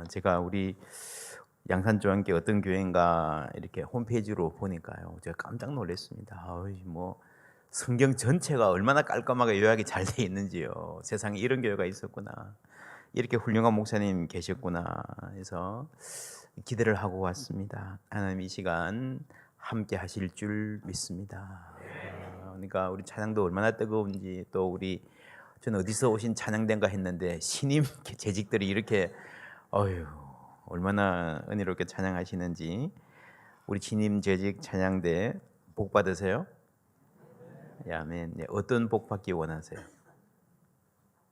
제가 우리 양산조항교회 어떤 교회인가 이렇게 홈페이지로 보니까요, 제가 깜짝 놀랐습니다. 뭐 성경 전체가 얼마나 깔끔하게 요약이 잘 돼 있는지요. 세상에 이런 교회가 있었구나, 이렇게 훌륭한 목사님 계셨구나 해서 기대를 하고 왔습니다. 하나님 이 시간 함께 하실 줄 믿습니다. 그러니까 우리 찬양도 얼마나 뜨거운지, 또 우리 저는 어디서 오신 찬양대인가 했는데 신임 재직들이 이렇게 얼마나 은혜롭게 찬양하시는지. 우리 신임 재직 찬양대 복 받으세요. 아멘. 네, 어떤 복 받기 원하세요?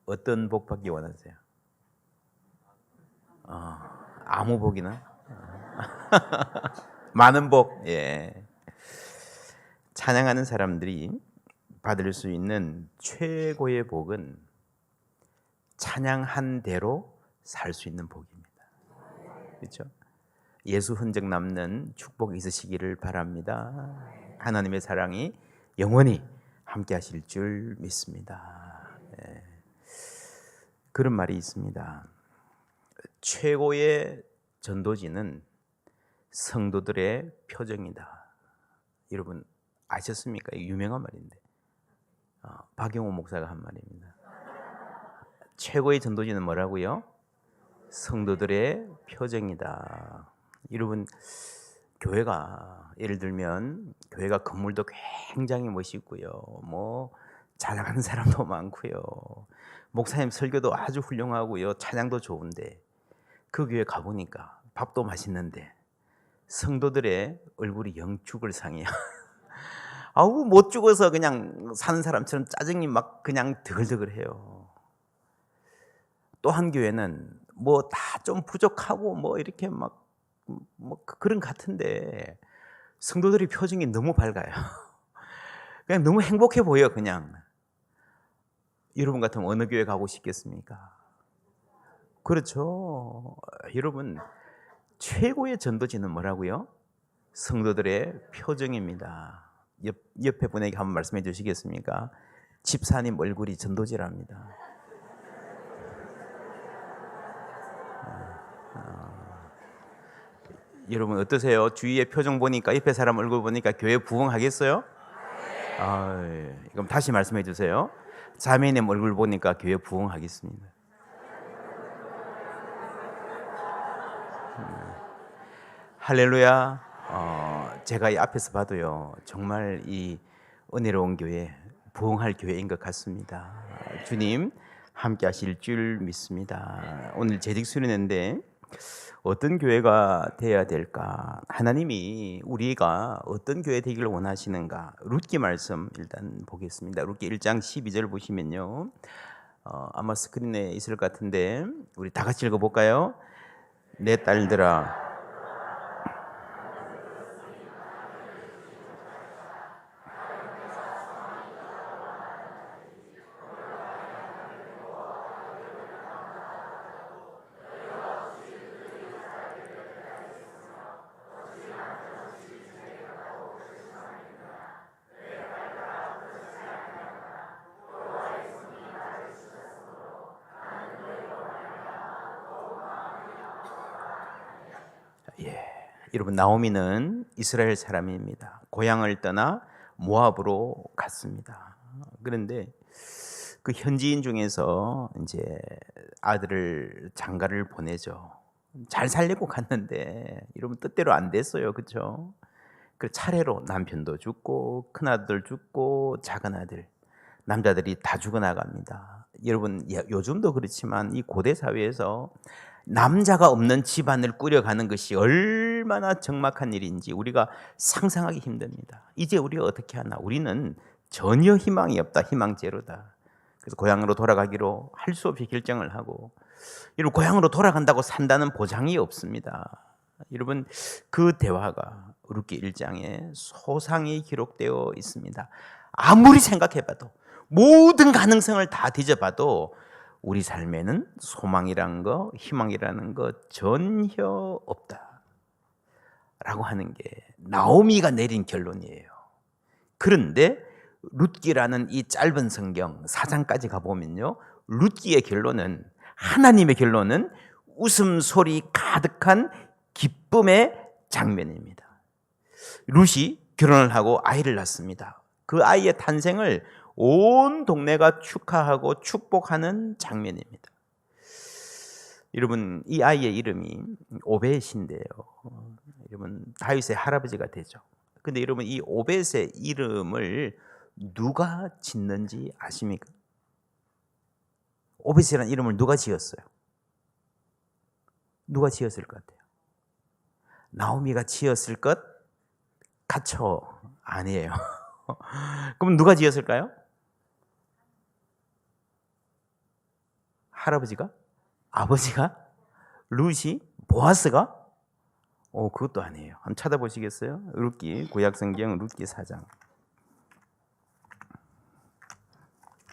어떤 복 받기 원하세요? 아무 복이나? 많은 복. 예. 찬양하는 사람들이 받을 수 있는 최고의 복은 찬양한 대로 살 수 있는 복입니다. 그렇죠? 예수 흔적 남는 축복이 있으시기를 바랍니다. 하나님의 사랑이 영원히 함께 하실 줄 믿습니다. 네. 그런 말이 있습니다. 최고의 전도지는 성도들의 표정이다. 여러분 아셨습니까? 유명한 말인데 박영호 목사가 한 말입니다. 최고의 전도지는 뭐라고요? 성도들의 표정이다. 여러분, 교회가 예를 들면 교회가 건물도 굉장히 멋있고요, 뭐 자랑하는 사람도 많고요, 목사님 설교도 아주 훌륭하고요, 찬양도 좋은데 그 교회 가보니까 밥도 맛있는데 성도들의 얼굴이 영 죽을 상이야. 못 죽어서 그냥 사는 사람처럼 짜증이 막 그냥 드글드글해요. 또 한 교회는 뭐 다 좀 부족하고 뭐 이렇게 뭐 그런 같은데 성도들의 표정이 너무 밝아요. 그냥 너무 행복해 보여. 그냥 여러분 같으면 어느 교회 가고 싶겠습니까? 그렇죠. 여러분, 최고의 전도지는 뭐라고요? 성도들의 표정입니다. 옆에 분에게 한번 말씀해 주시겠습니까? 집사님 얼굴이 전도지랍니다. 여러분 어떠세요? 주위의 표정 보니까, 옆에 사람 얼굴 보니까 교회 부흥하겠어요? 그럼 다시 말씀해 주세요. 자매님 얼굴 보니까 교회 부흥하겠습니다. 할렐루야. 제가 이 앞에서 봐도요, 정말 이 은혜로운 교회, 부흥할 교회인 것 같습니다. 주님 함께 하실 줄 믿습니다. 오늘 재직 수련회인데 어떤 교회가 되어야 될까? 하나님이 우리가 어떤 교회 되기를 원하시는가? 룻기 말씀 일단 보겠습니다. 룻기 1장 12절 보시면요, 아마 스크린에 있을 것 같은데 우리 다 같이 읽어볼까요? 내 딸들아, 여러분, 나오미는 이스라엘 사람입니다. 고향을 떠나 모압으로 갔습니다. 그런데 그 현지인 중에서 이제 아들을, 장가를 보내죠. 잘 살려고 갔는데 여러분 뜻대로 안 됐어요. 그렇죠? 그 차례로 남편도 죽고 큰아들 죽고 작은아들, 남자들이 다 죽어나갑니다. 여러분, 요즘도 그렇지만 이 고대 사회에서 남자가 없는 집안을 꾸려가는 것이 얼마나 적막한 일인지 우리가 상상하기 힘듭니다. 이제 우리가 어떻게 하나? 우리는 전혀 희망이 없다. 희망제로다. 그래서 고향으로 돌아가기로 할 수 없이 결정을 하고, 여러분, 고향으로 돌아간다고 산다는 보장이 없습니다. 여러분, 그 대화가 룻기 1장에 소상히 기록되어 있습니다. 아무리 생각해봐도, 모든 가능성을 다 뒤져봐도 우리 삶에는 소망이라는 거, 희망이라는 거 전혀 없다 라고 하는 게 나오미가 내린 결론이에요. 그런데 룻기라는 이 짧은 성경 4장까지 가보면요, 룻기의 결론은, 하나님의 결론은 웃음소리 가득한 기쁨의 장면입니다. 룻이 결혼을 하고 아이를 낳습니다. 그 아이의 탄생을 온 동네가 축하하고 축복하는 장면입니다. 여러분, 이 아이의 이름이 오벳인데요, 여러분, 다윗의 할아버지가 되죠. 근데 여러분, 이 오벳의 이름을 누가 짓는지 아십니까? 오벳이라는 이름을 누가 지었어요? 누가 지었을 것 같아요? 나오미가 지었을 것 같죠? 아니에요. 그럼 누가 지었을까요? 할아버지가? 아버지가? 룻이? 보아스가? 그것도 아니에요. 한번 찾아보시겠어요? 룻기, 구약성경 룻기 4장.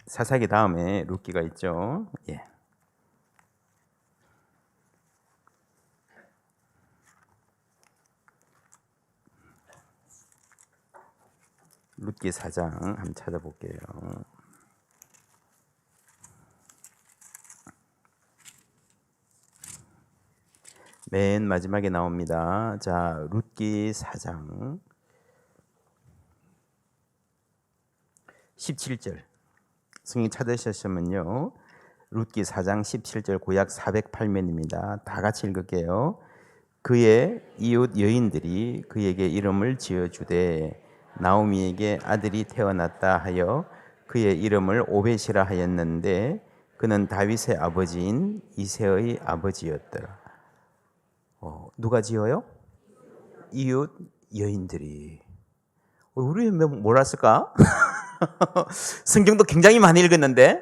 사사기 다음에 룻기가 있죠. 예. 룻기 4장 한번 찾아볼게요. 맨 마지막에 나옵니다. 자, 룻기 4장 17절. 성경 찾으셨으면요, 룻기 4장 17절, 구약 408면입니다. 다 같이 읽을게요. 그의 이웃 여인들이 그에게 이름을 지어주되 나오미에게 아들이 태어났다 하여 그의 이름을 오벳이라 하였는데 그는 다윗의 아버지인 이새의 아버지였더라. 누가 지어요? 이웃 여인들이. 우리 왜 몰랐을까? 성경도 굉장히 많이 읽었는데,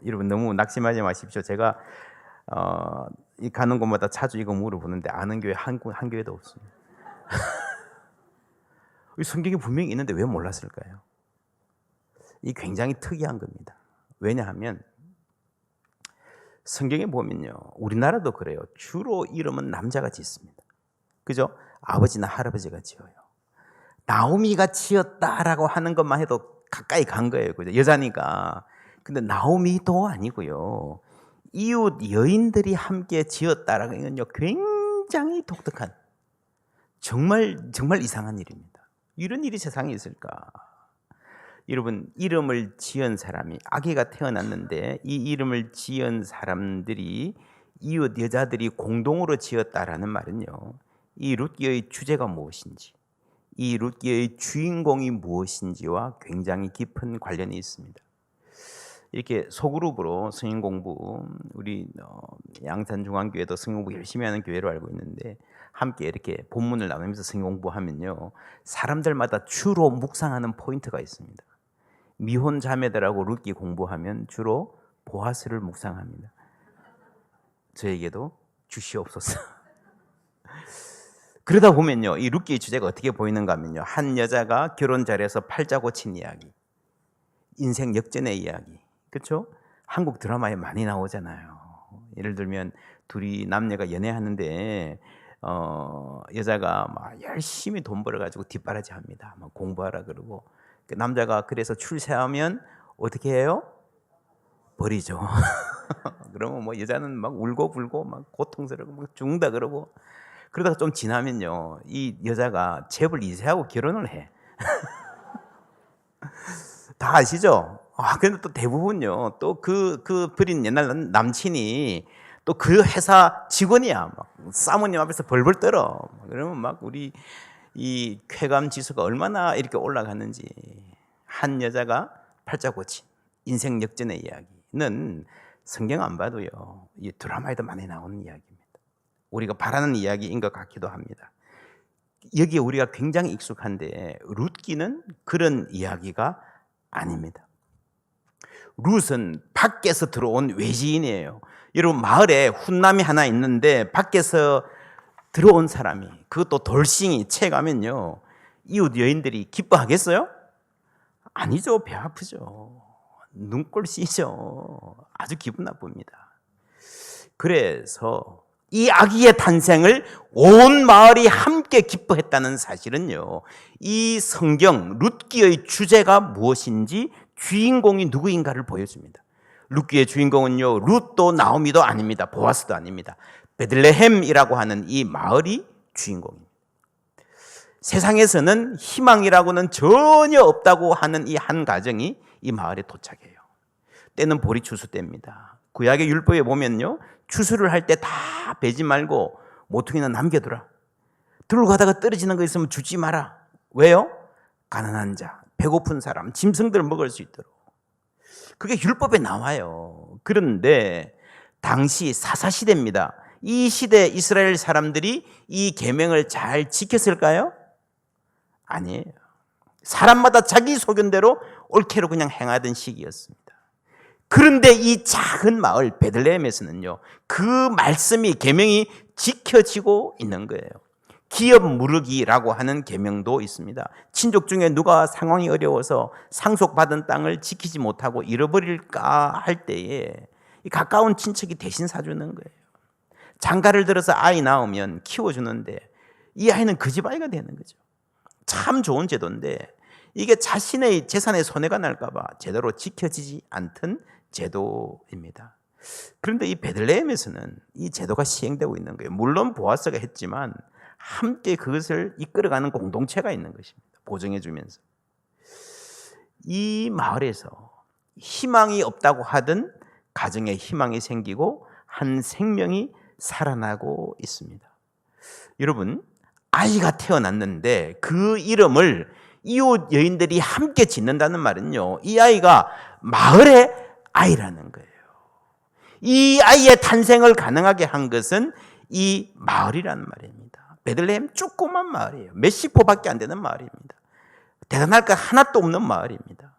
여러분 너무 낙심하지 마십시오. 제가 가는 곳마다 자주 이거 물어보는데 아는 교회 한 교회도 없습니다. 성경이 분명히 있는데 왜 몰랐을까요? 이 굉장히 특이한 겁니다. 왜냐하면 성경에 보면요, 우리나라도 그래요. 주로 이름은 남자가 짓습니다. 그죠? 아버지나 할아버지가 지어요. 나오미가 지었다라고 하는 것만 해도 가까이 간 거예요. 그죠? 여자니까. 근데 나오미도 아니고요, 이웃 여인들이 함께 지었다라는 건요, 굉장히 독특한, 정말 이상한 일입니다. 이런 일이 세상에 있을까? 여러분, 이름을 지은 사람이, 아기가 태어났는데 이 이름을 지은 사람들이 이웃 여자들이 공동으로 지었다라는 말은요, 이 룻기의 주제가 무엇인지, 이 룻기의 주인공이 무엇인지와 굉장히 깊은 관련이 있습니다. 이렇게 소그룹으로 성경 공부, 우리 양산중앙교회도 성경 공부 열심히 하는 교회로 알고 있는데, 함께 이렇게 본문을 나누면서 성경 공부하면요, 사람들마다 주로 묵상하는 포인트가 있습니다. 미혼 자매들하고 룻기 공부하면 주로 보아스를 묵상합니다. 저에게도 주시옵소서. 그러다 보면요, 이 룻기의 주제가 어떻게 보이는가 하면요, 한 여자가 결혼 자리에서 팔자 고친 이야기, 인생 역전의 이야기, 그렇죠? 한국 드라마에 많이 나오잖아요. 예를 들면 둘이 남녀가 연애하는데 여자가 막 열심히 돈 벌어가지고 뒷바라지 합니다. 막 공부하라 그러고, 남자가 그래서 출세하면 어떻게 해요? 버리죠. 그러면 뭐 여자는 막 울고 불고 막 고통스럽고 막 죽는다 그러고, 그러다가 좀 지나면요, 이 여자가 재벌 2세하고 결혼을 해. 다 아시죠? 근데 또 대부분요, 또 그 버린 옛날 남친이 또 그 회사 직원이야. 막 사모님 앞에서 벌벌 떨어. 그러면 막 우리 이 쾌감 지수가 얼마나 이렇게 올라갔는지. 한 여자가 팔자 고친 인생 역전의 이야기는 성경 안 봐도요, 이 드라마에도 많이 나오는 이야기입니다. 우리가 바라는 이야기인 것 같기도 합니다. 여기에 우리가 굉장히 익숙한데 룻기는 그런 이야기가 아닙니다. 룻은 밖에서 들어온 외지인이에요. 여러분, 마을에 훈남이 하나 있는데 밖에서 들어온 사람이, 그것도 돌싱이 채 가면요, 이웃 여인들이 기뻐하겠어요? 아니죠. 배 아프죠. 눈꼴 씌죠. 아주 기분 나쁩니다. 그래서 이 아기의 탄생을 온 마을이 함께 기뻐했다는 사실은요, 이 성경 룻기의 주제가 무엇인지, 주인공이 누구인가를 보여줍니다. 룻기의 주인공은요, 룻도 나오미도 아닙니다. 보아스도 아닙니다. 베들레헴이라고 하는 이 마을이 주인공입니다. 세상에서는 희망이라고는 전혀 없다고 하는 이 한 가정이 이 마을에 도착해요. 때는 보리 추수 때입니다. 구약의 율법에 보면요, 추수를 할 때 다 베지 말고 모퉁이나 남겨두라. 들고 가다가 떨어지는 거 있으면 주지 마라. 왜요? 가난한 자, 배고픈 사람, 짐승들 먹을 수 있도록. 그게 율법에 나와요. 그런데 당시 사사시대입니다. 이 시대 이스라엘 사람들이 이 계명을 잘 지켰을까요? 아니에요. 사람마다 자기 소견대로 옳게로 그냥 행하던 시기였습니다. 그런데 이 작은 마을 베들레헴에서는요, 그 말씀이, 계명이 지켜지고 있는 거예요. 기업 무르기라고 하는 계명도 있습니다. 친족 중에 누가 상황이 어려워서 상속받은 땅을 지키지 못하고 잃어버릴까 할 때에 이 가까운 친척이 대신 사주는 거예요. 장가를 들어서 아이 낳으면 키워주는데 이 아이는 그 집 아이가 되는 거죠. 참 좋은 제도인데 이게 자신의 재산에 손해가 날까 봐 제대로 지켜지지 않던 제도입니다. 그런데 이 베들레헴에서는 이 제도가 시행되고 있는 거예요. 물론 보아스가 했지만 함께 그것을 이끌어가는 공동체가 있는 것입니다. 보증해 주면서. 이 마을에서 희망이 없다고 하던 가정에 희망이 생기고 한 생명이 살아나고 있습니다. 여러분, 아이가 태어났는데 그 이름을 이웃 여인들이 함께 짓는다는 말은요, 이 아이가 마을의 아이라는 거예요. 이 아이의 탄생을 가능하게 한 것은 이 마을이라는 말입니다. 베들레헴 조그만 마을이에요. 몇십 호밖에 안 되는 마을입니다. 대단할 것 하나도 없는 마을입니다.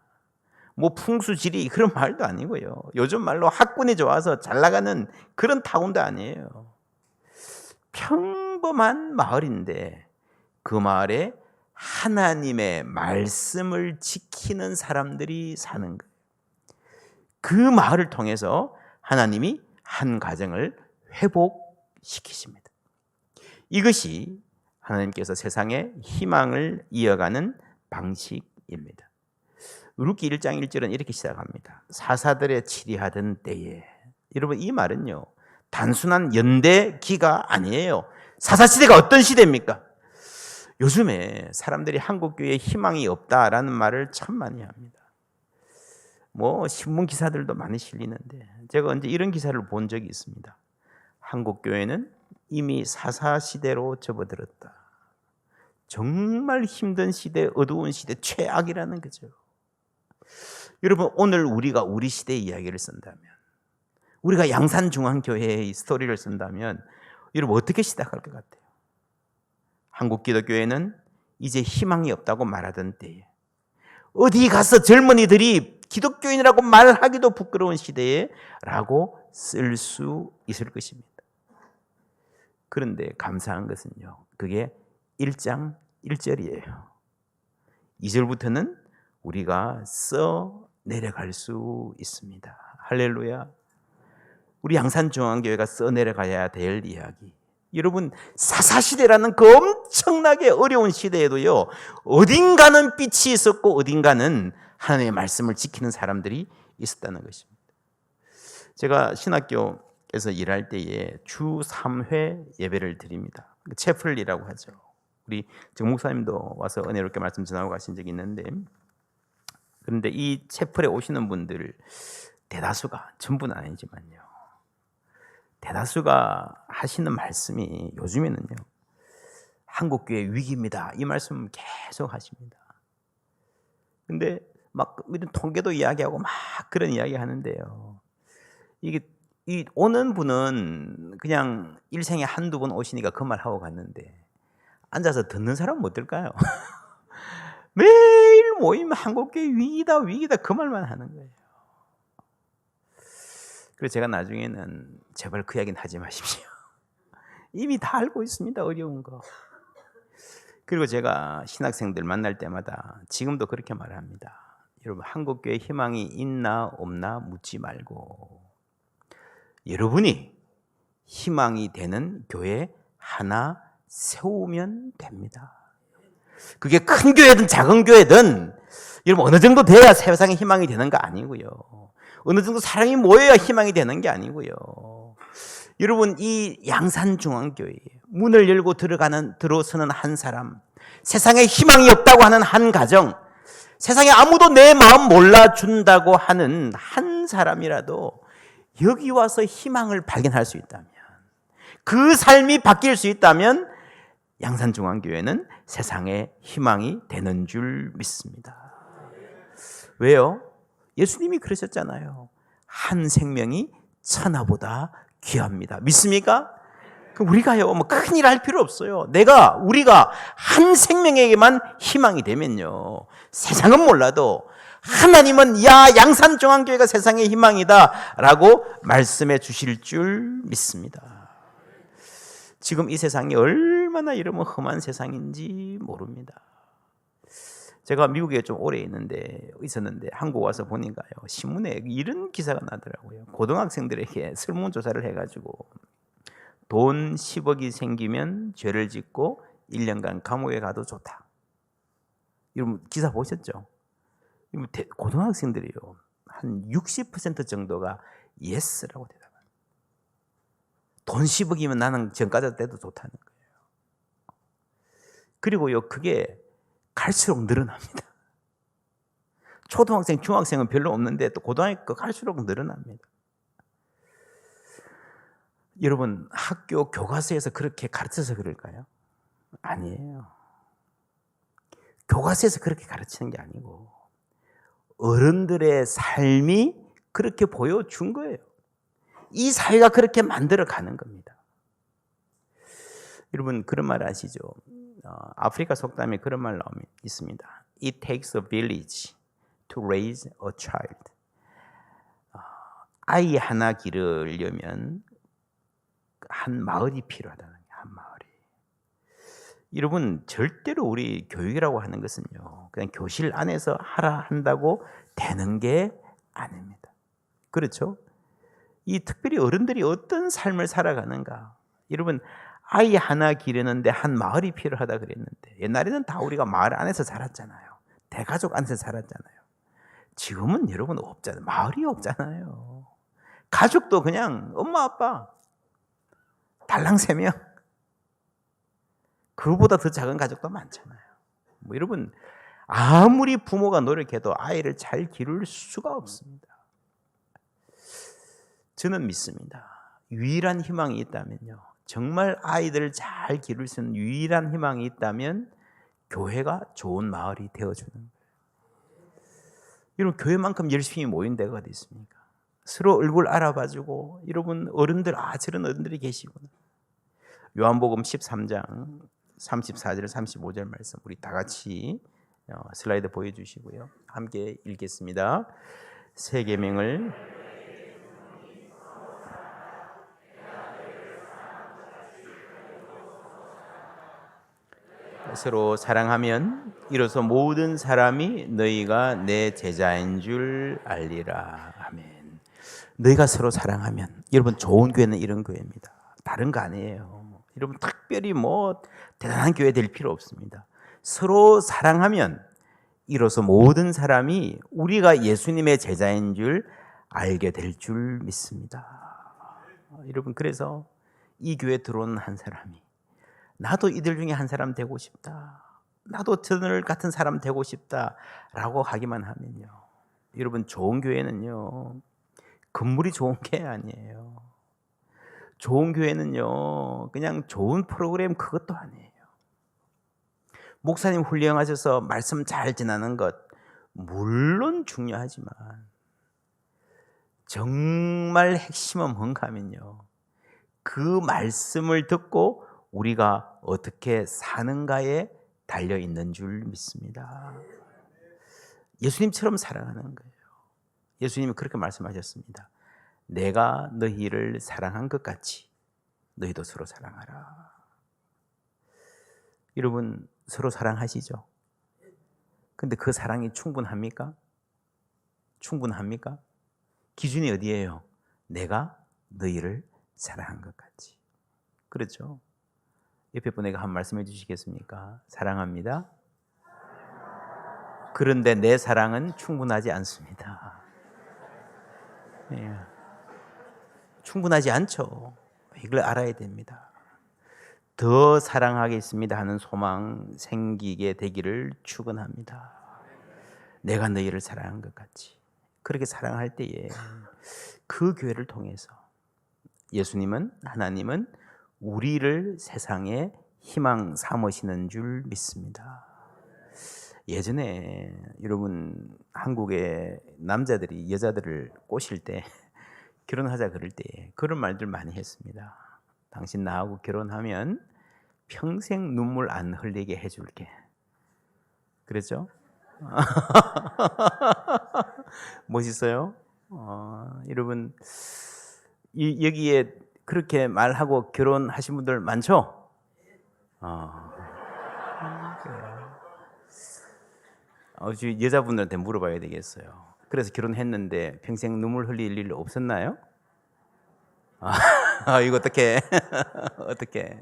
뭐 풍수지리 그런 마을도 아니고요. 요즘 말로 학군이 좋아서 잘 나가는 그런 타운도 아니에요. 평범한 마을인데 그 마을에 하나님의 말씀을 지키는 사람들이 사는 거예요. 그 마을을 통해서 하나님이 한 가정을 회복시키십니다. 이것이 하나님께서 세상에 희망을 이어가는 방식입니다. 룻기 1장 1절은 이렇게 시작합니다. 사사들의 치리하던 때에. 여러분, 이 말은요, 단순한 연대기가 아니에요. 사사시대가 어떤 시대입니까? 요즘에 사람들이 한국교회에 희망이 없다라는 말을 참 많이 합니다. 뭐 신문 기사들도 많이 실리는데 제가 언제 이런 기사를 본 적이 있습니다. 한국교회는 이미 사사시대로 접어들었다. 정말 힘든 시대, 어두운 시대, 최악이라는 거죠. 여러분, 오늘 우리가 우리 시대의 이야기를 쓴다면, 우리가 양산중앙교회의 스토리를 쓴다면 여러분 어떻게 시작할 것 같아요? 한국 기독교회는 이제 희망이 없다고 말하던 때에, 어디 가서 젊은이들이 기독교인이라고 말하기도 부끄러운 시대에 라고 쓸 수 있을 것입니다. 그런데 감사한 것은요, 그게 1장 1절이에요. 2절부터는 우리가 써 내려갈 수 있습니다. 할렐루야. 우리 양산중앙교회가 써 내려가야 될 이야기. 여러분, 사사시대라는 그 엄청나게 어려운 시대에도요, 어딘가는 빛이 있었고 어딘가는 하나님의 말씀을 지키는 사람들이 있었다는 것입니다. 제가 신학교에서 일할 때에 주 3회 예배를 드립니다. 채플이라고 하죠. 우리 정 목사님도 와서 은혜롭게 말씀 전하고 가신 적이 있는데, 그런데 이 채플에 오시는 분들 대다수가, 전부는 아니지만요, 대다수가 하시는 말씀이 요즘에는요, 한국교회 위기입니다, 이 말씀 계속 하십니다. 근데 막 이런 통계도 이야기하고 막 그런 이야기 하는데요, 이게 이 오는 분은 그냥 일생에 한두 번 오시니까 그 말 하고 갔는데 앉아서 듣는 사람은 어떨까요? 매일 모이면 한국교회 위기다 위기다 그 말만 하는 거예요. 그래서 제가 나중에는 제발 그 이야기는 하지 마십시오. 이미 다 알고 있습니다, 어려운 거. 그리고 제가 신학생들 만날 때마다 지금도 그렇게 말합니다. 여러분, 한국교회 희망이 있나 없나 묻지 말고 여러분이 희망이 되는 교회 하나 세우면 됩니다. 그게 큰 교회든 작은 교회든 여러분 어느 정도 돼야 세상에 희망이 되는 거 아니고요. 어느 정도 사랑이 모여야 희망이 되는 게 아니고요. 여러분, 이 양산중앙교회 문을 열고 들어서는 한 사람, 세상에 희망이 없다고 하는 한 가정, 세상에 아무도 내 마음 몰라준다고 하는 한 사람이라도 여기 와서 희망을 발견할 수 있다면, 그 삶이 바뀔 수 있다면 양산중앙교회는 세상에 희망이 되는 줄 믿습니다. 왜요? 예수님이 그러셨잖아요. 한 생명이 천하보다 귀합니다. 믿습니까? 우리가요, 뭐 큰일 할 필요 없어요. 우리가 한 생명에게만 희망이 되면요, 세상은 몰라도 하나님은 양산중앙교회가 세상의 희망이다 라고 말씀해 주실 줄 믿습니다. 지금 이 세상이 얼마나 이러면 험한 세상인지 모릅니다. 제가 미국에 좀 오래 있었는데 한국 와서 보니까요, 신문에 이런 기사가 나더라고요. 고등학생들에게 설문조사를 해가지고 돈 10억이 생기면 죄를 짓고 1년간 감옥에 가도 좋다. 여러분 기사 보셨죠? 고등학생들이요, 한 60% 정도가 예스라고 대답합니다. 돈 10억이면 나는 전과자 때도 좋다는 거예요. 그리고요, 그게 갈수록 늘어납니다. 초등학생, 중학생은 별로 없는데 또 고등학교 갈수록 늘어납니다. 여러분, 학교 교과서에서 그렇게 가르쳐서 그럴까요? 아니에요. 교과서에서 그렇게 가르치는 게 아니고 어른들의 삶이 그렇게 보여준 거예요. 이 사회가 그렇게 만들어 가는 겁니다. 여러분, 그런 말 아시죠? 아프리카 속담에 그런 말 있습니다. It takes a village to raise a child. 아이 하나 기르려면 한 마을이 필요하다는 거예요. 한 마을이. 여러분, 절대로 우리 교육이라고 하는 것은요, 그냥 교실 안에서 한다고 되는 게 아닙니다. 그렇죠? 이 특별히 어른들이 어떤 삶을 살아가는가. 여러분, 아이 하나 기르는데 한 마을이 필요하다 그랬는데, 옛날에는 다 우리가 마을 안에서 살았잖아요. 대가족 안에서 살았잖아요. 지금은 여러분 없잖아요. 마을이 없잖아요. 가족도 그냥 엄마 아빠 달랑 3명. 그보다 더 작은 가족도 많잖아요. 여러분, 아무리 부모가 노력해도 아이를 잘 기를 수가 없습니다. 저는 믿습니다. 유일한 희망이 있다면요, 정말 아이들을 잘 기를 수 있는 유일한 희망이 있다면 교회가 좋은 마을이 되어주는 거예요. 여러분, 교회만큼 열심히 모인 데가 어디 있습니까? 서로 얼굴 알아봐주고, 여러분 어른들, 저런 어른들이 계시구나. 요한복음 13장 34절 35절 말씀 우리 다 같이 슬라이드 보여주시고요, 함께 읽겠습니다. 새 계명을 서로 사랑하면 이로써 모든 사람이 너희가 내 제자인 줄 알리라. 아멘. 너희가 서로 사랑하면, 여러분 좋은 교회는 이런 교회입니다. 다른 거 아니에요. 여러분 특별히 대단한 교회 될 필요 없습니다. 서로 사랑하면 이로써 모든 사람이 우리가 예수님의 제자인 줄 알게 될 줄 믿습니다. 여러분, 그래서 이 교회에 들어오는 한 사람이 나도 이들 중에 한 사람 되고 싶다, 나도 저들 같은 사람 되고 싶다라고 하기만 하면요, 여러분 좋은 교회는요, 건물이 좋은 게 아니에요. 좋은 교회는요, 그냥 좋은 프로그램 그것도 아니에요. 목사님 훌륭하셔서 말씀 잘 전하는 것 물론 중요하지만 정말 핵심은 뭔가 하면요, 그 말씀을 듣고 우리가 어떻게 사는가에 달려있는 줄 믿습니다. 예수님처럼 살아가는 거예요. 예수님이 그렇게 말씀하셨습니다. 내가 너희를 사랑한 것 같이 너희도 서로 사랑하라. 여러분 서로 사랑하시죠? 근데 그 사랑이 충분합니까? 충분합니까? 기준이 어디예요? 내가 너희를 사랑한 것 같이. 그렇죠? 옆에 분에게 한 말씀 해주시겠습니까? 사랑합니다. 그런데 내 사랑은 충분하지 않습니다. 예. 충분하지 않죠. 이걸 알아야 됩니다. 더 사랑하겠습니다 하는 소망 생기게 되기를 축원합니다. 내가 너희를 사랑한 것 같이. 그렇게 사랑할 때에 그 교회를 통해서 예수님은, 하나님은 우리를 세상에 희망 삼으시는 줄 믿습니다. 예전에 여러분 한국의 남자들이 여자들을 꼬실 때 결혼하자 그럴 때 그런 말들 많이 했습니다. 당신 나하고 결혼하면 평생 눈물 안 흘리게 해줄게. 그랬죠? 멋있어요? 여러분 여기에 그렇게 말하고 결혼하신 분들 많죠? 여자분들한테 물어봐야 되겠어요. 그래서 결혼했는데 평생 눈물 흘릴 일 없었나요? 이거 어떻게 어떻게?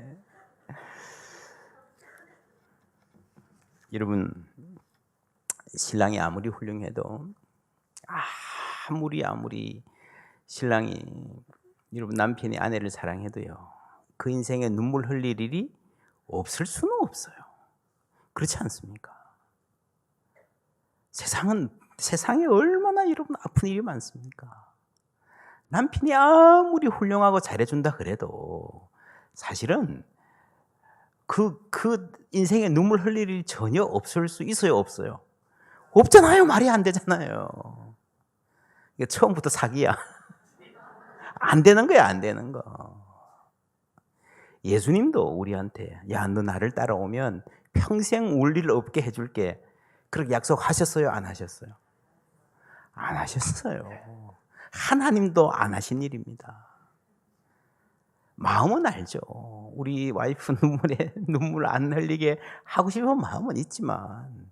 여러분 신랑이 아무리 훌륭해도 아무리 신랑이 여러분 남편이 아내를 사랑해도요 그 인생에 눈물 흘릴 일이 없을 수는 없어요. 그렇지 않습니까? 세상에 얼마나 여러분 아픈 일이 많습니까? 남편이 아무리 훌륭하고 잘해준다 그래도 사실은 그 인생에 눈물 흘릴 일이 전혀 없을 수 있어요, 없어요? 없잖아요. 말이 안 되잖아요. 이게 처음부터 사기야. 안 되는 거야, 안 되는 거. 예수님도 우리한테 야, 너 나를 따라오면 평생 울 일 없게 해줄게. 그렇게 약속하셨어요, 안 하셨어요? 안 하셨어요. 하나님도 안 하신 일입니다. 마음은 알죠. 우리 와이프 눈물 안 흘리게 하고 싶은 마음은 있지만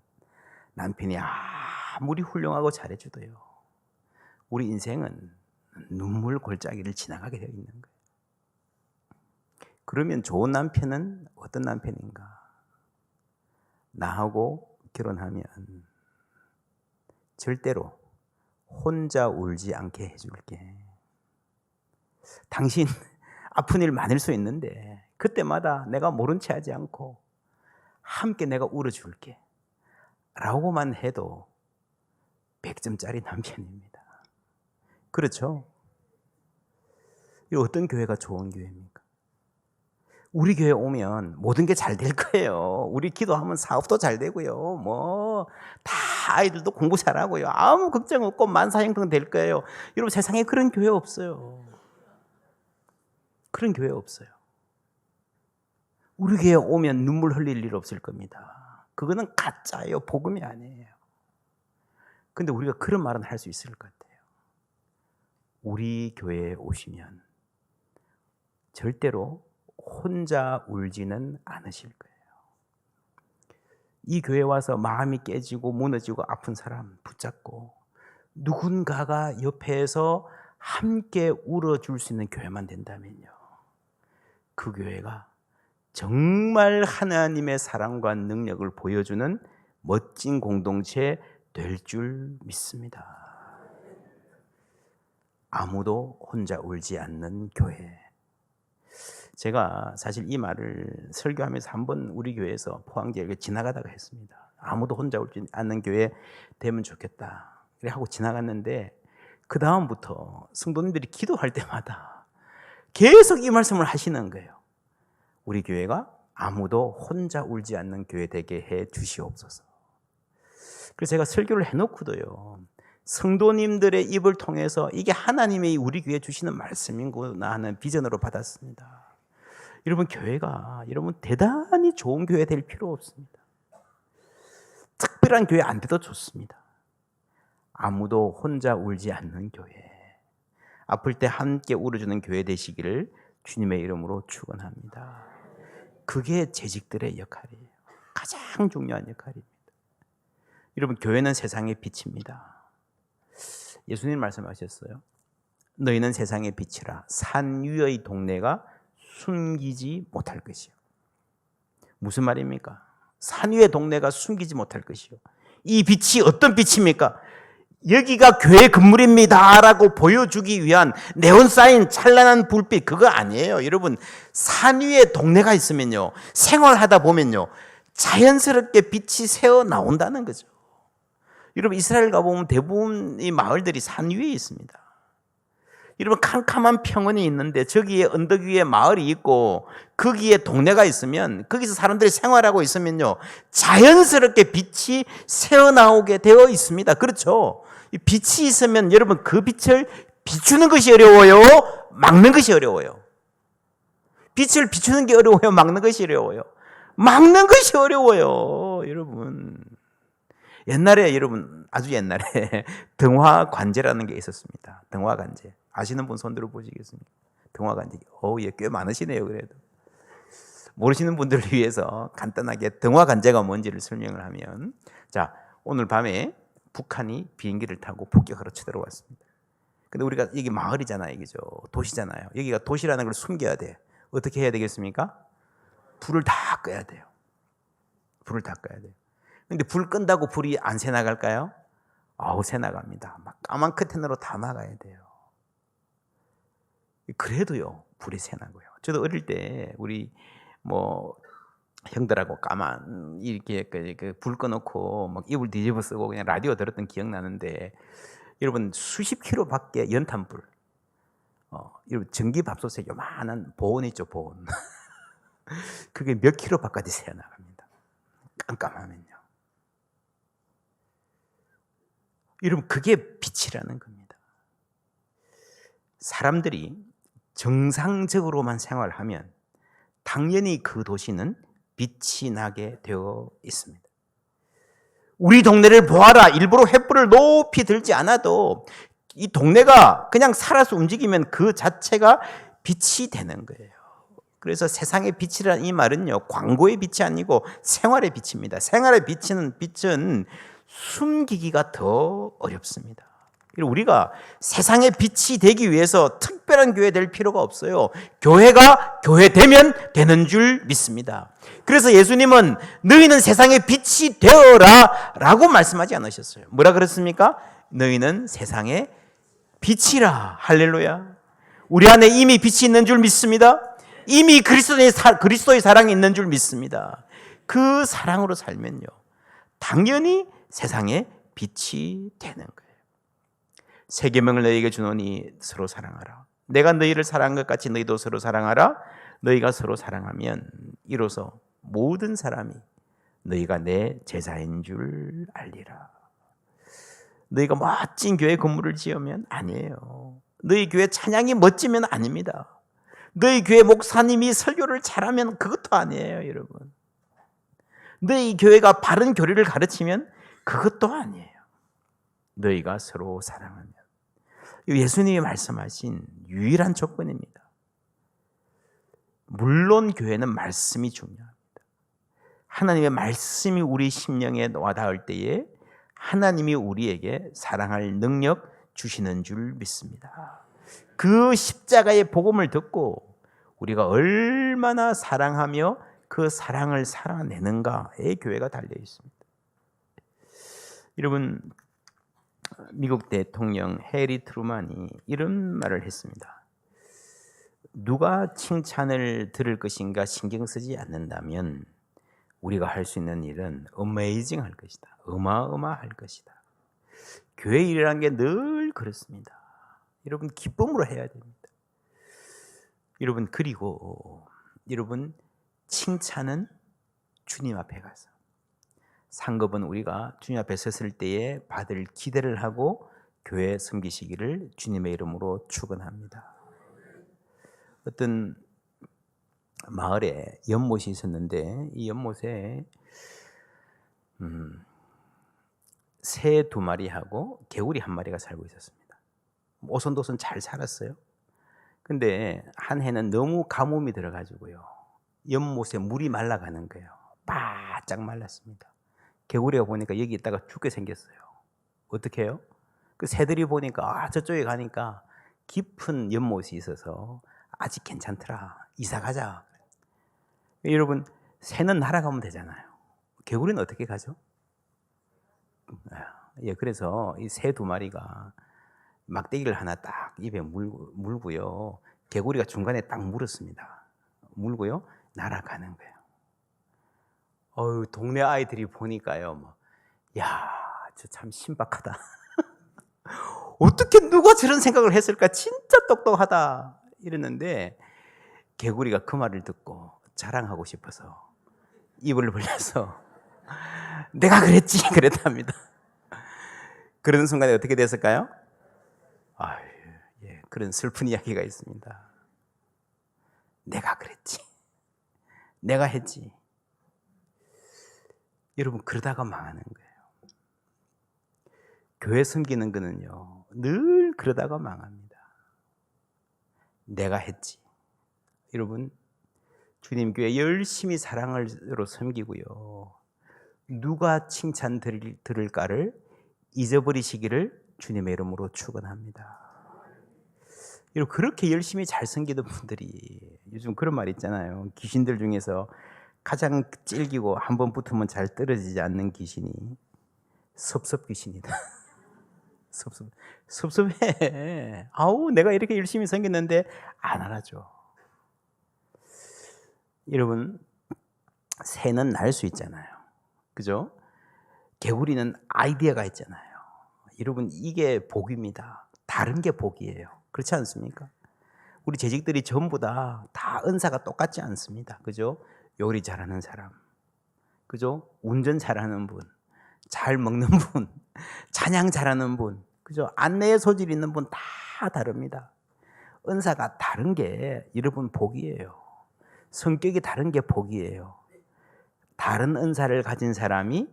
남편이 아무리 훌륭하고 잘해줘도요 우리 인생은 눈물 골짜기를 지나가게 되어 있는 거예요. 그러면 좋은 남편은 어떤 남편인가? 나하고 결혼하면 절대로 혼자 울지 않게 해줄게. 당신 아픈 일 많을 수 있는데 그때마다 내가 모른 체 하지 않고 함께 내가 울어줄게 라고만 해도 100점짜리 남편입니다. 그렇죠? 이 어떤 교회가 좋은 교회입니까? 우리 교회 오면 모든 게 잘 될 거예요. 우리 기도하면 사업도 잘 되고요. 다 아이들도 공부 잘하고요. 아무 걱정 없고 만사형통 될 거예요. 여러분 세상에 그런 교회 없어요. 그런 교회 없어요. 우리 교회 오면 눈물 흘릴 일 없을 겁니다. 그거는 가짜예요. 복음이 아니에요. 근데 우리가 그런 말은 할 수 있을 것 같아요. 우리 교회에 오시면 절대로 혼자 울지는 않으실 거예요. 이 교회 와서 마음이 깨지고 무너지고 아픈 사람 붙잡고 누군가가 옆에서 함께 울어줄 수 있는 교회만 된다면요. 그 교회가 정말 하나님의 사랑과 능력을 보여주는 멋진 공동체 될 줄 믿습니다. 아무도 혼자 울지 않는 교회. 제가 사실 이 말을 설교하면서 한번 우리 교회에서 포항지역에 지나가다가 했습니다. 아무도 혼자 울지 않는 교회 되면 좋겠다. 그래 하고 지나갔는데 그 다음부터 성도님들이 기도할 때마다 계속 이 말씀을 하시는 거예요. 우리 교회가 아무도 혼자 울지 않는 교회 되게 해 주시옵소서. 그래서 제가 설교를 해놓고도요 성도님들의 입을 통해서 이게 하나님이 우리 교회에 주시는 말씀이구나 하는 비전으로 받았습니다. 여러분 교회가 여러분 대단히 좋은 교회 될 필요 없습니다. 특별한 교회 안 돼도 좋습니다. 아무도 혼자 울지 않는 교회, 아플 때 함께 울어주는 교회 되시기를 주님의 이름으로 축원합니다. 그게 재직들의 역할이에요. 가장 중요한 역할입니다. 여러분 교회는 세상의 빛입니다. 예수님 말씀하셨어요. 너희는 세상의 빛이라 산 위의 동네가 숨기지 못할 것이요. 무슨 말입니까? 산 위의 동네가 숨기지 못할 것이요. 이 빛이 어떤 빛입니까? 여기가 교회 건물입니다 라고 보여주기 위한 네온사인 찬란한 불빛, 그거 아니에요. 여러분, 산 위에 동네가 있으면요, 생활하다 보면요, 자연스럽게 빛이 새어 나온다는 거죠. 여러분, 이스라엘 가보면 대부분 이 마을들이 산 위에 있습니다. 여러분, 캄캄한 평원이 있는데 저기에 언덕 위에 마을이 있고 거기에 동네가 있으면, 거기서 사람들이 생활하고 있으면요, 자연스럽게 빛이 새어나오게 되어 있습니다. 그렇죠? 이 빛이 있으면 여러분, 그 빛을 비추는 것이 어려워요? 막는 것이 어려워요? 빛을 비추는 게 어려워요? 막는 것이 어려워요? 막는 것이 어려워요, 여러분. 옛날에, 여러분, 아주 옛날에 등화관제라는 게 있었습니다. 등화관제. 아시는 분 손 들어 보시겠습니까? 등화관제. 예, 꽤 많으시네요, 그래도. 모르시는 분들을 위해서 간단하게 등화관제가 뭔지를 설명을 하면, 자, 오늘 밤에 북한이 비행기를 타고 폭격하러 쳐들어왔습니다. 근데 우리가, 여기 마을이잖아요, 그죠? 도시잖아요. 여기가 도시라는 걸 숨겨야 돼. 어떻게 해야 되겠습니까? 불을 다 꺼야 돼요. 불을 다 꺼야 돼요. 근데 불 끈다고 불이 안 새 나갈까요? 새 나갑니다. 막 까만 커튼으로 다 막아야 돼요. 그래도요, 불이 새 나고요. 저도 어릴 때 우리 형들하고 까만 이렇게 불 꺼놓고 막 이불 뒤집어 쓰고 그냥 라디오 들었던 기억 나는데, 여러분, 수십 킬로 밖에 연탄불, 여러분, 전기밥솥에 요만한 보온 있죠, 보온. 그게 몇 킬로 밖까지 새 나갑니다. 깜깜하면요. 여러분, 그게 빛이라는 겁니다. 사람들이 정상적으로만 생활하면 당연히 그 도시는 빛이 나게 되어 있습니다. 우리 동네를 보아라, 일부러 횃불을 높이 들지 않아도 이 동네가 그냥 살아서 움직이면 그 자체가 빛이 되는 거예요. 그래서 세상의 빛이라는 이 말은요, 광고의 빛이 아니고 생활의 빛입니다. 생활의 빛은 숨기기가 더 어렵습니다. 우리가 세상의 빛이 되기 위해서 특별한 교회 될 필요가 없어요. 교회가 교회 되면 되는 줄 믿습니다. 그래서 예수님은 너희는 세상의 빛이 되어라 라고 말씀하지 않으셨어요. 뭐라 그랬습니까? 너희는 세상의 빛이라. 할렐루야. 우리 안에 이미 빛이 있는 줄 믿습니다. 이미 그리스도의 사랑이 있는 줄 믿습니다. 그 사랑으로 살면요, 당연히 세상의 빛이 되는 거예요. 새 계명을 너희에게 주노니 서로 사랑하라. 내가 너희를 사랑한 것 같이 너희도 서로 사랑하라. 너희가 서로 사랑하면 이로써 모든 사람이 너희가 내 제자인 줄 알리라. 너희가 멋진 교회 건물을 지으면 아니에요. 너희 교회 찬양이 멋지면 아닙니다. 너희 교회 목사님이 설교를 잘하면 그것도 아니에요, 여러분. 너희 교회가 바른 교리를 가르치면 그것도 아니에요. 너희가 서로 사랑하면. 예수님이 말씀하신 유일한 조건입니다. 물론 교회는 말씀이 중요합니다. 하나님의 말씀이 우리 심령에 와닿을 때에 하나님이 우리에게 사랑할 능력 주시는 줄 믿습니다. 그 십자가의 복음을 듣고 우리가 얼마나 사랑하며 그 사랑을 살아내는가에 교회가 달려 있습니다. 여러분, 미국 대통령 해리 트루만이 이런 말을 했습니다. 누가 칭찬을 들을 것인가 신경 쓰지 않는다면 우리가 할 수 있는 일은 어메이징할 것이다. 어마어마할 것이다. 교회 일이라는 게 늘 그렇습니다. 여러분, 기쁨으로 해야 됩니다. 여러분, 그리고 여러분, 칭찬은 주님 앞에 가서, 상급은 우리가 주님 앞에 섰을 때에 받을 기대를 하고 교회 섬기시기를 주님의 이름으로 축원합니다. 어떤 마을에 연못이 있었는데 이 연못에 새 2마리하고 개구리 1마리가 살고 있었습니다. 오손도손 잘 살았어요. 근데 한 해는 너무 가뭄이 들어가지고요, 연못에 물이 말라가는 거예요. 바짝 말랐습니다. 개구리가 보니까 여기 있다가 죽게 생겼어요. 어떻게 해요? 그 새들이 보니까 저쪽에 가니까 깊은 연못이 있어서 아직 괜찮더라, 이사 가자. 여러분, 새는 날아가면 되잖아요. 개구리는 어떻게 가죠? 예, 그래서 이 새 두 마리가 막대기를 하나 딱 입에 물고요. 개구리가 중간에 딱 물었습니다. 물고요. 날아가는 거예요. 동네 아이들이 보니까요. 뭐, 야, 저 참 신박하다. 어떻게 누가 저런 생각을 했을까? 진짜 똑똑하다. 이랬는데 개구리가 그 말을 듣고 자랑하고 싶어서 입을 벌려서 내가 그랬지 그랬답니다. 그러는 순간에 어떻게 됐을까요? 예, 그런 슬픈 이야기가 있습니다. 내가 그랬지. 내가 했지. 여러분, 그러다가 망하는 거예요. 교회 섬기는 거는요, 늘 그러다가 망합니다. 내가 했지. 여러분, 주님 교회 열심히 사랑으로 섬기고요. 누가 칭찬 들을까를 잊어버리시기를 주님의 이름으로 축원합니다. 여러분, 그렇게 열심히 잘 섬기던 분들이 요즘 그런 말 있잖아요. 귀신들 중에서 가장 질기고 한 번 붙으면 잘 떨어지지 않는 귀신이 섭섭 귀신이다. 섭섭해. 아우, 내가 이렇게 열심히 섬겼는데 안 알아줘. 여러분, 새는 날 수 있잖아요. 그죠? 개구리는 아이디어가 있잖아요. 여러분, 이게 복입니다. 다른 게 복이에요. 그렇지 않습니까? 우리 재직들이 전부 다 은사가 똑같지 않습니다. 그죠? 요리 잘하는 사람, 그죠? 운전 잘하는 분, 잘 먹는 분, 찬양 잘하는 분, 그죠? 안내의 소질 있는 분 다 다릅니다. 은사가 다른 게 여러분 복이에요. 성격이 다른 게 복이에요. 다른 은사를 가진 사람이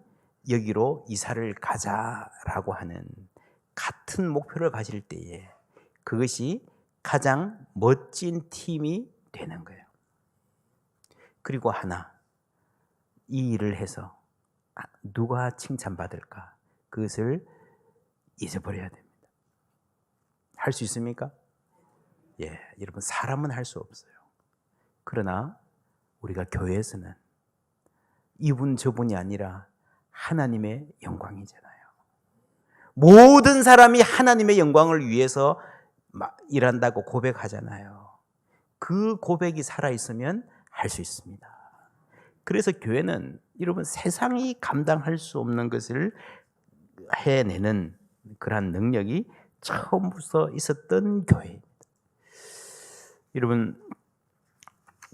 여기로 이사를 가자라고 하는 같은 목표를 가질 때에 그것이 가장 멋진 팀이 되는 거예요. 그리고 하나, 이 일을 해서 누가 칭찬받을까? 그것을 잊어버려야 됩니다. 할 수 있습니까? 예, 여러분, 사람은 할 수 없어요. 그러나 우리가 교회에서는 이분 저분이 아니라 하나님의 영광이잖아요. 모든 사람이 하나님의 영광을 위해서 일한다고 고백하잖아요. 그 고백이 살아있으면 할 수 있습니다. 그래서 교회는 여러분, 세상이 감당할 수 없는 것을 해내는 그러한 능력이 처음부터 있었던 교회입니다. 여러분,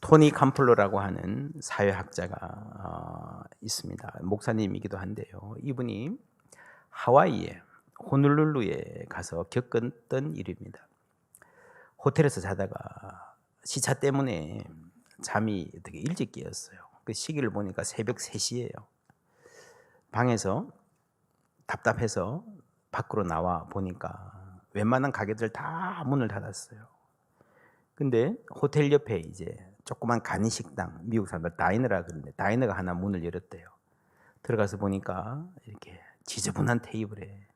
토니 캠플러라고 하는 사회학자가 있습니다. 목사님이기도 한데요. 이분이 하와이에 호놀룰루에 가서 겪었던 일입니다. 호텔에서 자다가 시차 때문에 잠이 되게 일찍 깨었어요. 그 시기를 보니까 새벽 3시예요. 방에서 답답해서 밖으로 나와 보니까 웬만한 가게들 다 문을 닫았어요. 근데 호텔 옆에 이제 조그만 간이식당, 미국 사람들 다이너라 그러는데 다이너가 하나 문을 열었대요. 들어가서 보니까 이렇게 지저분한 테이블에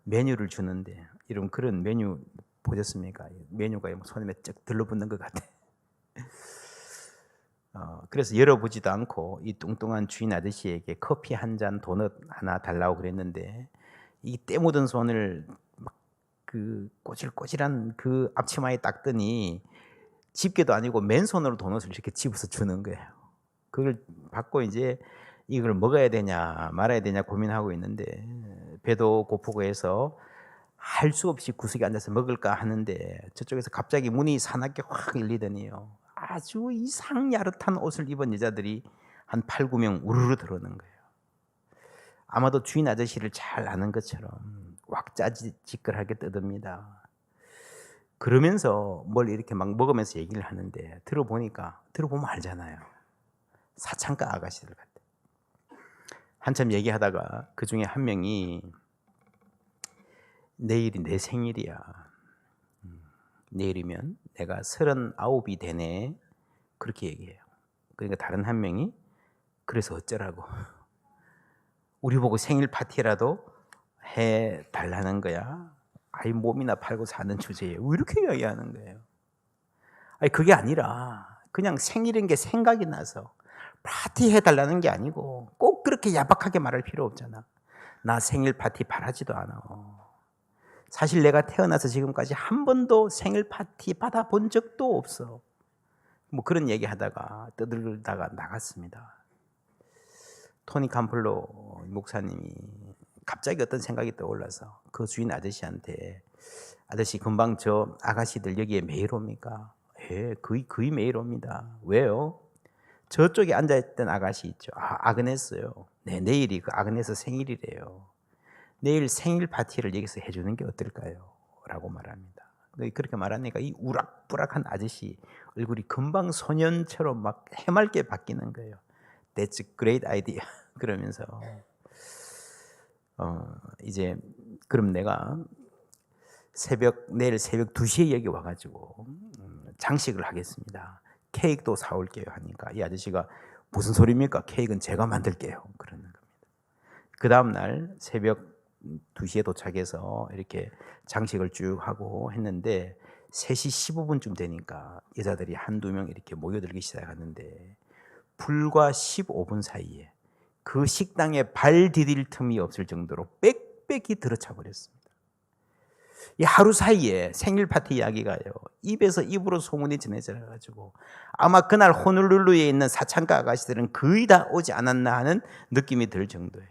메뉴를 주는데, 이런 그런 메뉴 보셨습니까? 메뉴가 손에 쩍 들러붙는 것 같아. 그래서 열어보지도 않고 이 뚱뚱한 주인 아저씨에게 커피 한 잔, 도넛 하나 달라고 그랬는데, 이 때 묻은 손을 막 그 꼬질꼬질한 그 앞치마에 닦더니 집게도 아니고 맨손으로 도넛을 이렇게 집어서 주는 거예요. 그걸 받고 이제 이걸 먹어야 되냐 말아야 되냐 고민하고 있는데, 배도 고프고 해서 할 수 없이 구석에 앉아서 먹을까 하는데 저쪽에서 갑자기 문이 사납게 확 열리더니요, 아주 이상 야릇한 옷을 입은 여자들이 한 8, 9명 우르르 들어오는 거예요. 아마도 주인 아저씨를 잘 아는 것처럼 왁자지껄하게 떠듭니다. 그러면서 뭘 이렇게 막 먹으면서 얘기를 하는데, 들어보면 알잖아요. 사창가 아가씨들 같아. 한참 얘기하다가 그 중에 한 명이 내일이 내 생일이야. 내일이면 내가 39이 되네. 그렇게 얘기해요. 그러니까 다른 한 명이 그래서 어쩌라고. 우리 보고 생일 파티라도 해달라는 거야. 아이, 몸이나 팔고 사는 주제에 왜 이렇게 이야기하는 거예요? 아니, 그게 아니라 그냥 생일인 게 생각이 나서 파티 해달라는 게 아니고 꼭 그렇게 야박하게 말할 필요 없잖아. 나 생일 파티 바라지도 않아. 사실 내가 태어나서 지금까지 한 번도 생일 파티 받아본 적도 없어. 뭐 그런 얘기 하다가 떠들다가 나갔습니다. 토니 캄플로 목사님이 갑자기 어떤 생각이 떠올라서 그 주인 아저씨한테, 아저씨 금방 저 아가씨들 여기에 매일 옵니까? 예, 거의 매일 옵니다. 왜요? 저쪽에 앉아있던 아가씨 있죠. 아그네스요. 네, 내일이 그 아그네스 생일이래요. 내일 생일 파티를 여기서 해주는 게 어떨까요? 라고 말합니다. 그렇게 말하니까 이 우락부락한 아저씨 얼굴이 금방 소년처럼 막 해맑게 바뀌는 거예요. That's a great idea. 그러면서 이제 그럼 내가 내일 새벽 2시에 여기 와가지고 장식을 하겠습니다. 케이크도 사올게요 하니까 이 아저씨가 무슨 소리입니까? 케이크는 제가 만들게요. 그러는 겁니다. 그 다음날 새벽 2시에 도착해서 이렇게 장식을 쭉 하고 했는데 3시 15분쯤 되니까 여자들이 한두 명 이렇게 모여들기 시작하는데 불과 15분 사이에 그 식당에 발 디딜 틈이 없을 정도로 빽빽이 들어차 버렸습니다. 이 하루 사이에 생일 파티 이야기가요, 입에서 입으로 소문이 전해져가지고 아마 그날 호놀룰루에 있는 사창가 아가씨들은 거의 다 오지 않았나 하는 느낌이 들 정도예요.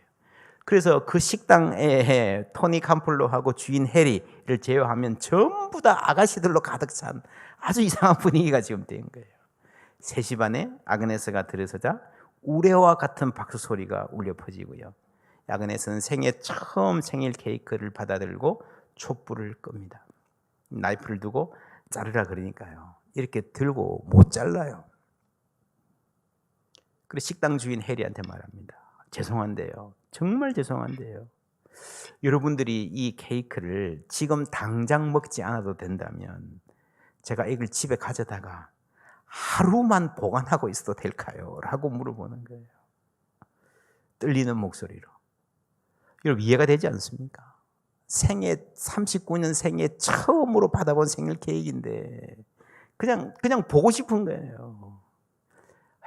그래서 그 식당에 토니 캄플로하고 주인 해리를 제외하면 전부 다 아가씨들로 가득 찬 아주 이상한 분위기가 지금 된 거예요. 3시 반에 아그네스가 들어서자 우레와 같은 박수 소리가 울려 퍼지고요. 아그네스는 생애 처음 생일 케이크를 받아들고 촛불을 끕니다. 나이프를 두고 자르라 그러니까요, 이렇게 들고 못 잘라요. 그래서 식당 주인 해리한테 말합니다. 죄송한데요, 정말 죄송한데요, 여러분들이 이 케이크를 지금 당장 먹지 않아도 된다면 제가 이걸 집에 가져다가 하루만 보관하고 있어도 될까요? 라고 물어보는 거예요. 떨리는 목소리로. 여러분 이해가 되지 않습니까? 생애 39년 생애 처음으로 받아본 생일 케이크인데 그냥 보고 싶은 거예요.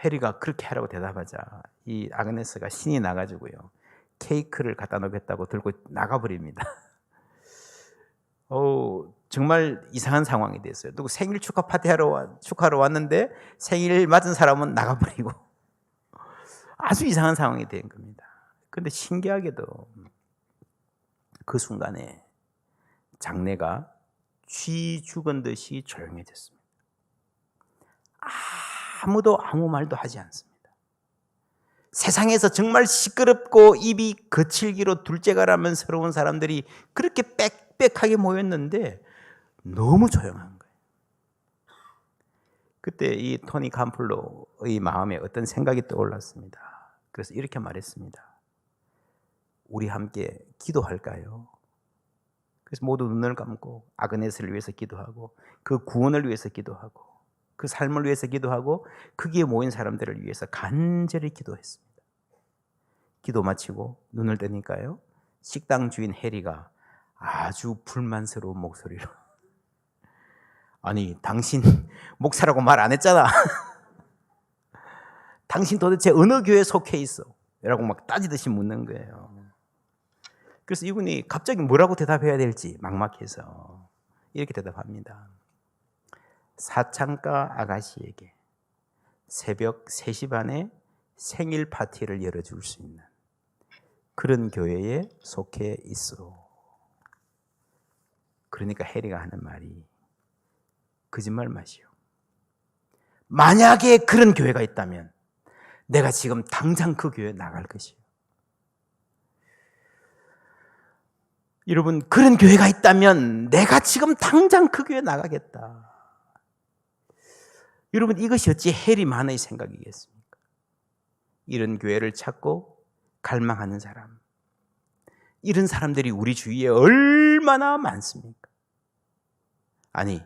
해리가 그렇게 하라고 대답하자 이 아그네스가 신이 나가지고요, 케이크를 갖다 놓겠다고 들고 나가버립니다. 정말 이상한 상황이 됐어요. 누구 생일 축하하러 왔는데 생일 맞은 사람은 나가버리고 아주 이상한 상황이 된 겁니다. 그런데 신기하게도 그 순간에 장례가 쥐 죽은 듯이 조용해졌습니다. 아무도 아무 말도 하지 않습니다. 세상에서 정말 시끄럽고 입이 거칠기로 둘째가라면서러운 사람들이 그렇게 빽빽하게 모였는데 너무 조용한 거예요. 그때 이 토니 캄플로의 마음에 어떤 생각이 떠올랐습니다. 그래서 이렇게 말했습니다. 우리 함께 기도할까요? 그래서 모두 눈을 감고 아그네스를 위해서 기도하고 그 구원을 위해서 기도하고 그 삶을 위해서 기도하고 거기에 모인 사람들을 위해서 간절히 기도했습니다. 기도 마치고 눈을 뜨니까요, 식당 주인 해리가 아주 불만스러운 목소리로 아니 당신 목사라고 말 안 했잖아. 당신 도대체 어느 교회에 속해 있어? 라고 막 따지듯이 묻는 거예요. 그래서 이분이 갑자기 뭐라고 대답해야 될지 막막해서 이렇게 대답합니다. 사창가 아가씨에게 새벽 3시 반에 생일 파티를 열어줄 수 있는 그런 교회에 속해 있어. 그러니까 해리가 하는 말이 거짓말 마시오. 만약에 그런 교회가 있다면 내가 지금 당장 그 교회에 나갈 것이요. 여러분, 그런 교회가 있다면 내가 지금 당장 그 교회에 나가겠다. 여러분, 이것이 어찌 해리만의 생각이겠습니까? 이런 교회를 찾고 갈망하는 사람, 이런 사람들이 우리 주위에 얼마나 많습니까? 아니,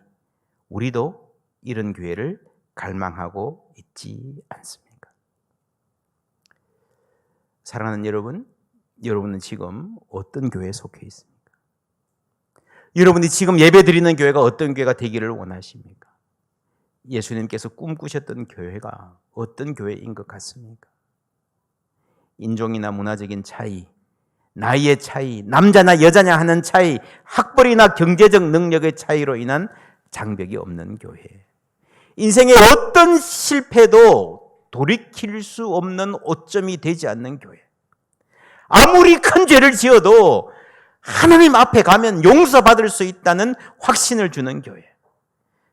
우리도 이런 교회를 갈망하고 있지 않습니까? 사랑하는 여러분, 여러분은 지금 어떤 교회에 속해 있습니까? 여러분이 지금 예배 드리는 교회가 어떤 교회가 되기를 원하십니까? 예수님께서 꿈꾸셨던 교회가 어떤 교회인 것 같습니까? 인종이나 문화적인 차이, 나이의 차이, 남자나 여자냐 하는 차이, 학벌이나 경제적 능력의 차이로 인한 장벽이 없는 교회. 인생의 어떤 실패도 돌이킬 수 없는 오점이 되지 않는 교회. 아무리 큰 죄를 지어도 하나님 앞에 가면 용서받을 수 있다는 확신을 주는 교회.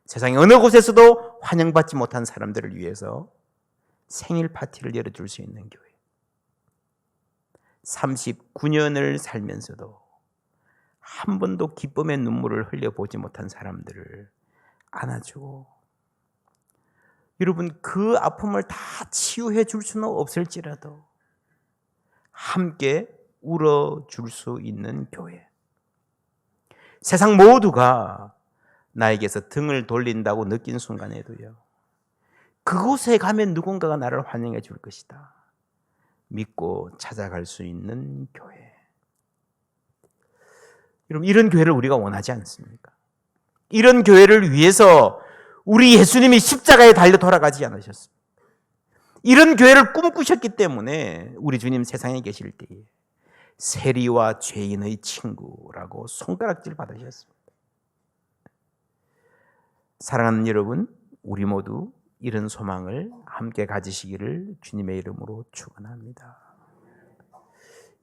세상의 어느 곳에서도 환영받지 못한 사람들을 위해서 생일 파티를 열어줄 수 있는 교회. 39년을 살면서도 한 번도 기쁨의 눈물을 흘려보지 못한 사람들을 안아주고, 여러분 그 아픔을 다 치유해 줄 수는 없을지라도 함께 울어줄 수 있는 교회. 세상 모두가 나에게서 등을 돌린다고 느낀 순간에도요, 그곳에 가면 누군가가 나를 환영해 줄 것이다 믿고 찾아갈 수 있는 교회. 여러분, 이런 교회를 우리가 원하지 않습니까? 이런 교회를 위해서 우리 예수님이 십자가에 달려 돌아가지 않으셨습니다. 이런 교회를 꿈꾸셨기 때문에 우리 주님 세상에 계실 때에 세리와 죄인의 친구라고 손가락질 받으셨습니다. 사랑하는 여러분, 우리 모두 이런 소망을 함께 가지시기를 주님의 이름으로 축원합니다.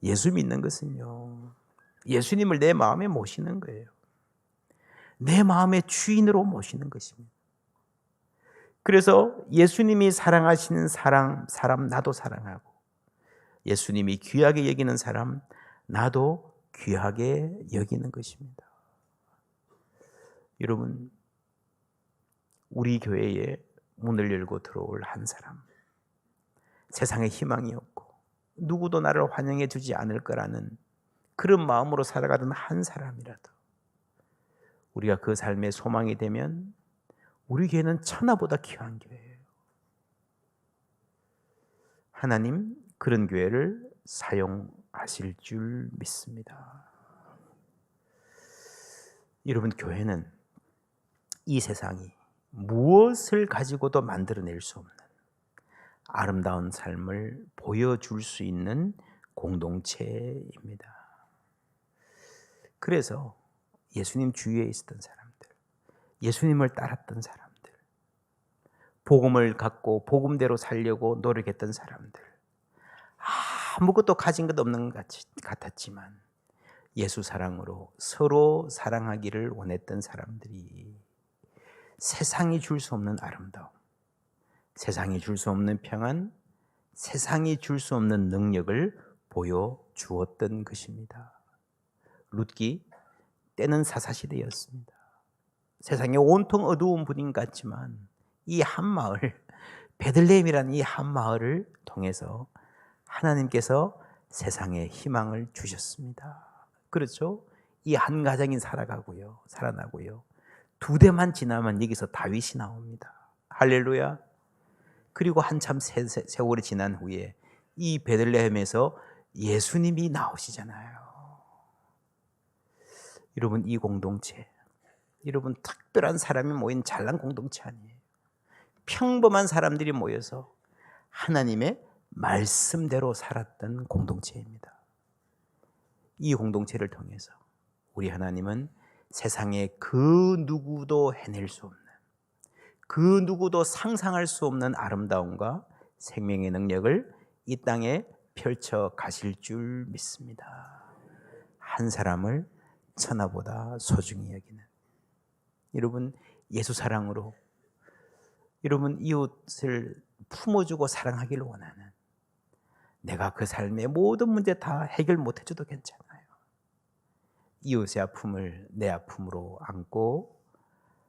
예수 믿는 것은요, 예수님을 내 마음에 모시는 거예요. 내 마음의 주인으로 모시는 것입니다. 그래서 예수님이 사랑하시는 사람 나도 사랑하고, 예수님이 귀하게 여기는 사람 나도 귀하게 여기는 것입니다. 여러분, 우리 교회에 문을 열고 들어올 한 사람, 세상에 희망이 없고 누구도 나를 환영해 주지 않을 거라는 그런 마음으로 살아가던 한 사람이라도 우리가 그 삶의 소망이 되면 우리 교회는 천하보다 귀한 교회예요. 하나님 그런 교회를 사용하실 줄 믿습니다. 여러분, 교회는 이 세상이 무엇을 가지고도 만들어낼 수 없는 아름다운 삶을 보여줄 수 있는 공동체입니다. 그래서 예수님 주위에 있었던 사람들, 예수님을 따랐던 사람들, 복음을 갖고 복음대로 살려고 노력했던 사람들, 아무것도 가진 것 없는 것 같았지만 예수 사랑으로 서로 사랑하기를 원했던 사람들이 세상이 줄 수 없는 아름다움, 세상이 줄 수 없는 평안, 세상이 줄 수 없는 능력을 보여주었던 것입니다. 룻기 때는 사사시대였습니다. 세상에 온통 어두운 분인 같지만 이 한 마을, 베들레헴이라는 이 한 마을을 통해서 하나님께서 세상에 희망을 주셨습니다. 그렇죠? 이 한 가정이 살아나고요. 2대만 지나면 여기서 다윗이 나옵니다. 할렐루야. 그리고 한참 세월이 지난 후에 이 베들레헴에서 예수님이 나오시잖아요. 여러분, 이 공동체, 여러분 특별한 사람이 모인 잘난 공동체 아니에요. 평범한 사람들이 모여서 하나님의 말씀대로 살았던 공동체입니다. 이 공동체를 통해서 우리 하나님은 세상에 그 누구도 해낼 수 없는, 그 누구도 상상할 수 없는 아름다움과 생명의 능력을 이 땅에 펼쳐 가실 줄 믿습니다. 한 사람을 천하보다 소중히 여기는, 여러분 예수 사랑으로 여러분 이웃을 품어주고 사랑하기를 원하는, 내가 그 삶의 모든 문제 다 해결 못해줘도 괜찮아요. 이웃의 아픔을 내 아픔으로 안고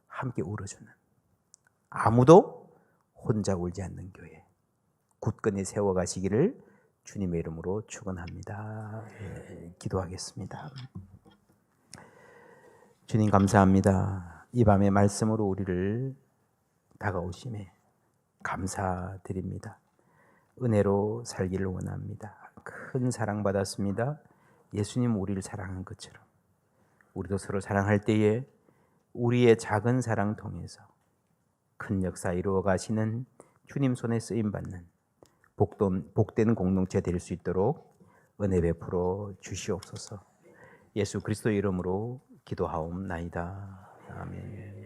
함께 울어주는, 아무도 혼자 울지 않는 교회 굳건히 세워가시기를 주님의 이름으로 축원합니다. 기도하겠습니다. 주님 감사합니다. 이 밤의 말씀으로 우리를 다가오심에 감사드립니다. 은혜로 살기를 원합니다. 큰 사랑받았습니다. 예수님 우리를 사랑한 것처럼 우리도 서로 사랑할 때에 우리의 작은 사랑 통해서 큰 역사 이루어 가시는 주님 손에 쓰임받는 복된 공동체 될 수 있도록 은혜 베풀어 주시옵소서. 예수 그리스도 이름으로 기도하옵나이다. 아멘.